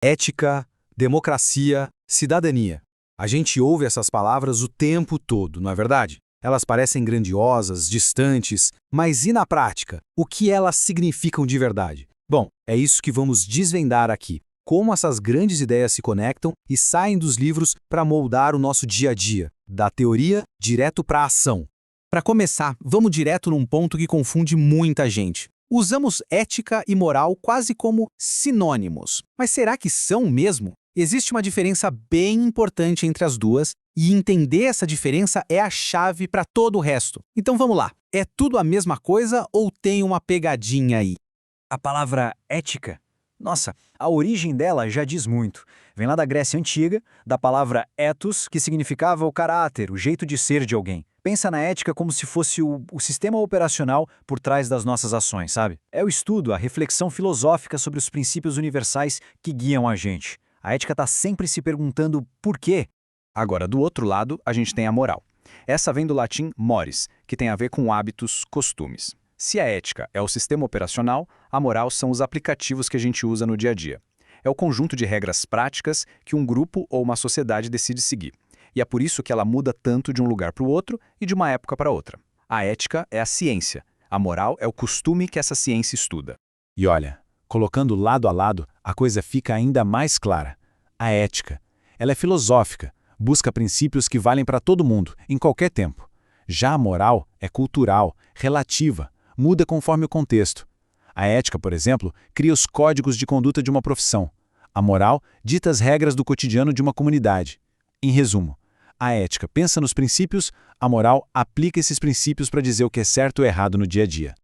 Ética, democracia, cidadania. A gente ouve essas palavras o tempo todo, não é verdade? Elas parecem grandiosas, distantes, mas e na prática? O que elas significam de verdade? Bom, é isso que vamos desvendar aqui. Como essas grandes ideias se conectam e saem dos livros para moldar o nosso dia a dia, da teoria direto para a ação. Para começar, vamos direto num ponto que confunde muita gente. Usamos ética e moral quase como sinônimos. Mas será que são mesmo? Existe uma diferença bem importante entre as duas, e entender essa diferença é a chave para todo o resto. Então vamos lá. É tudo a mesma coisa ou tem uma pegadinha aí? A palavra ética, nossa, a origem dela já diz muito. Vem lá da Grécia Antiga, da palavra ethos, que significava o caráter, o jeito de ser de alguém. Pensa na ética como se fosse o sistema operacional por trás das nossas ações, sabe? É o estudo, a reflexão filosófica sobre os princípios universais que guiam a gente. A ética está sempre se perguntando por quê. Agora, do outro lado, a gente tem a moral. Essa vem do latim mores, que tem a ver com hábitos, costumes. Se a ética é o sistema operacional, a moral são os aplicativos que a gente usa no dia a dia. É o conjunto de regras práticas que um grupo ou uma sociedade decide seguir. E é por isso que ela muda tanto de um lugar para o outro e de uma época para outra. A ética é a ciência. A moral é o costume que essa ciência estuda. E olha, colocando lado a lado, a coisa fica ainda mais clara. A ética, ela é filosófica, busca princípios que valem para todo mundo, em qualquer tempo. Já a moral é cultural, relativa, muda conforme o contexto. A ética, por exemplo, cria os códigos de conduta de uma profissão. A moral dita as regras do cotidiano de uma comunidade. Em resumo, a ética pensa nos princípios, a moral aplica esses princípios para dizer o que é certo ou errado no dia a dia.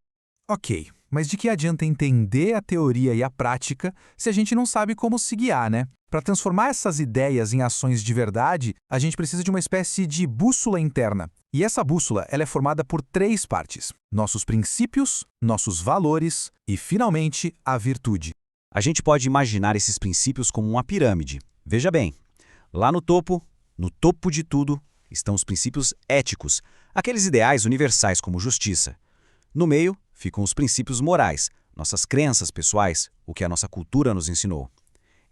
Ok, mas de que adianta entender a teoria e a prática se a gente não sabe como se guiar, né? Para transformar essas ideias em ações de verdade, a gente precisa de uma espécie de bússola interna. E essa bússola ela é formada por 3 partes: nossos princípios, nossos valores e, finalmente, a virtude. A gente pode imaginar esses princípios como uma pirâmide. Veja bem, lá no topo de tudo, estão os princípios éticos, aqueles ideais universais como justiça. No meio, ficam os princípios morais, nossas crenças pessoais, o que a nossa cultura nos ensinou.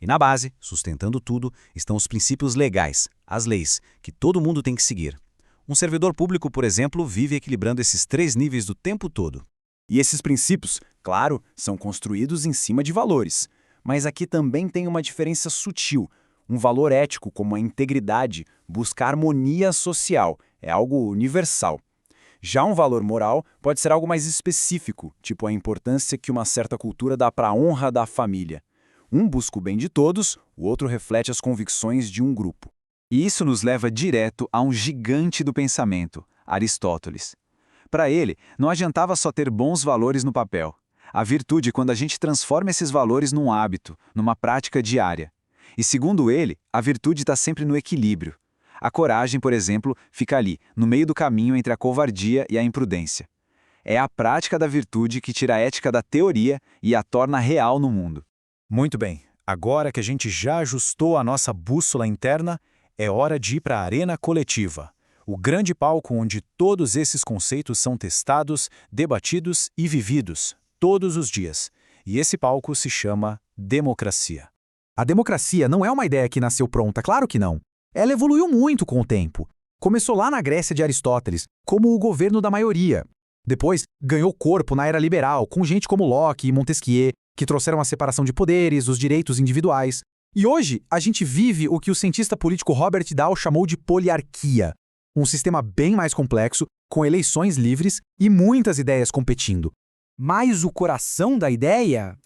E na base, sustentando tudo, estão os princípios legais, as leis, que todo mundo tem que seguir. Um servidor público, por exemplo, vive equilibrando esses 3 níveis do tempo todo. E esses princípios, claro, são construídos em cima de valores. Mas aqui também tem uma diferença sutil. Um valor ético, como a integridade, busca harmonia social, é algo universal. Já um valor moral pode ser algo mais específico, tipo a importância que uma certa cultura dá para a honra da família. Um busca o bem de todos, o outro reflete as convicções de um grupo. E isso nos leva direto a um gigante do pensamento, Aristóteles. Para ele, não adiantava só ter bons valores no papel. A virtude é quando a gente transforma esses valores num hábito, numa prática diária. E segundo ele, a virtude está sempre no equilíbrio. A coragem, por exemplo, fica ali, no meio do caminho entre a covardia e a imprudência. É a prática da virtude que tira a ética da teoria e a torna real no mundo. Muito bem, agora que a gente já ajustou a nossa bússola interna, é hora de ir para a arena coletiva, o grande palco onde todos esses conceitos são testados, debatidos e vividos, todos os dias. E esse palco se chama democracia. A democracia não é uma ideia que nasceu pronta, claro que não. Ela evoluiu muito com o tempo. Começou lá na Grécia de Aristóteles, como o governo da maioria. Depois, ganhou corpo na era liberal, com gente como Locke e Montesquieu, que trouxeram a separação de poderes, os direitos individuais. E hoje, a gente vive o que o cientista político Robert Dahl chamou de poliarquia. Um sistema bem mais complexo, com eleições livres e muitas ideias competindo. Mas o coração da ideia?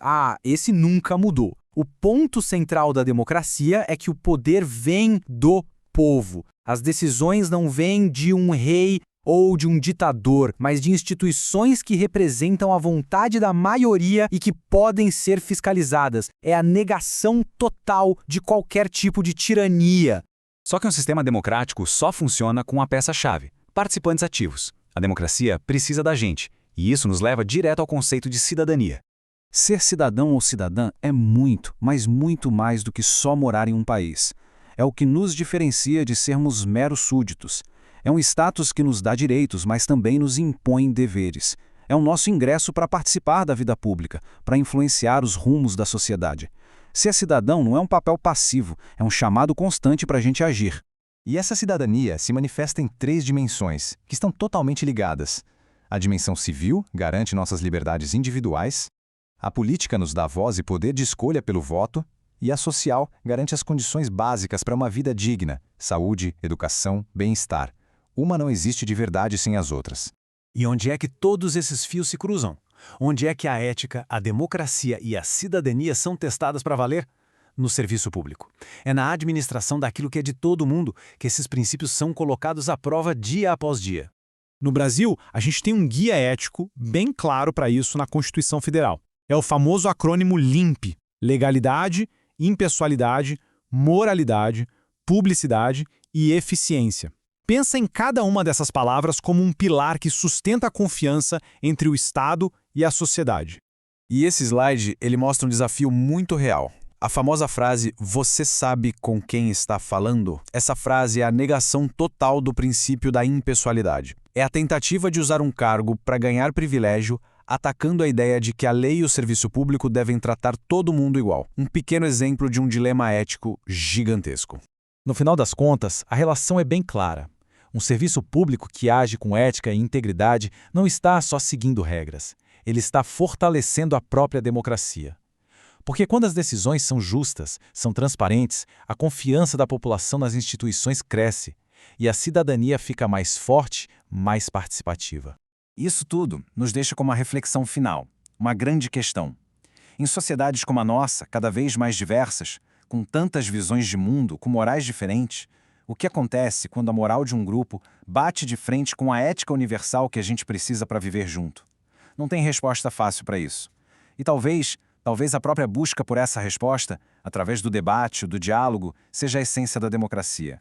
Esse nunca mudou. O ponto central da democracia é que o poder vem do povo. As decisões não vêm de um rei ou de um ditador, mas de instituições que representam a vontade da maioria e que podem ser fiscalizadas. É a negação total de qualquer tipo de tirania. Só que um sistema democrático só funciona com uma peça-chave: participantes ativos. A democracia precisa da gente, e isso nos leva direto ao conceito de cidadania. Ser cidadão ou cidadã é muito, mas muito mais do que só morar em um país. É o que nos diferencia de sermos meros súditos. É um status que nos dá direitos, mas também nos impõe deveres. É o nosso ingresso para participar da vida pública, para influenciar os rumos da sociedade. Ser cidadão não é um papel passivo, é um chamado constante para a gente agir. E essa cidadania se manifesta em 3 dimensões, que estão totalmente ligadas. A dimensão civil garante nossas liberdades individuais, a política nos dá voz e poder de escolha pelo voto, e a social garante as condições básicas para uma vida digna, saúde, educação, bem-estar. Uma não existe de verdade sem as outras. E onde é que todos esses fios se cruzam? Onde é que a ética, a democracia e a cidadania são testadas para valer? No serviço público. É na administração daquilo que é de todo mundo que esses princípios são colocados à prova dia após dia. No Brasil, a gente tem um guia ético bem claro para isso na Constituição Federal. É o famoso acrônimo LIMP: legalidade, impessoalidade, moralidade, publicidade e eficiência. Pensa em cada uma dessas palavras como um pilar que sustenta a confiança entre o Estado e a sociedade. E esse slide, ele mostra um desafio muito real. A famosa frase, "você sabe com quem está falando?" Essa frase é a negação total do princípio da impessoalidade. É a tentativa de usar um cargo para ganhar privilégio, atacando a ideia de que a lei e o serviço público devem tratar todo mundo igual. Um pequeno exemplo de um dilema ético gigantesco. No final das contas, a relação é bem clara. Um serviço público que age com ética e integridade não está só seguindo regras. Ele está fortalecendo a própria democracia. Porque quando as decisões são justas, são transparentes, a confiança da população nas instituições cresce e a cidadania fica mais forte, mais participativa. Isso tudo nos deixa com uma reflexão final, uma grande questão. Em sociedades como a nossa, cada vez mais diversas, com tantas visões de mundo, com morais diferentes, o que acontece quando a moral de um grupo bate de frente com a ética universal que a gente precisa para viver junto? Não tem resposta fácil para isso. E talvez a própria busca por essa resposta, através do debate, do diálogo, seja a essência da democracia.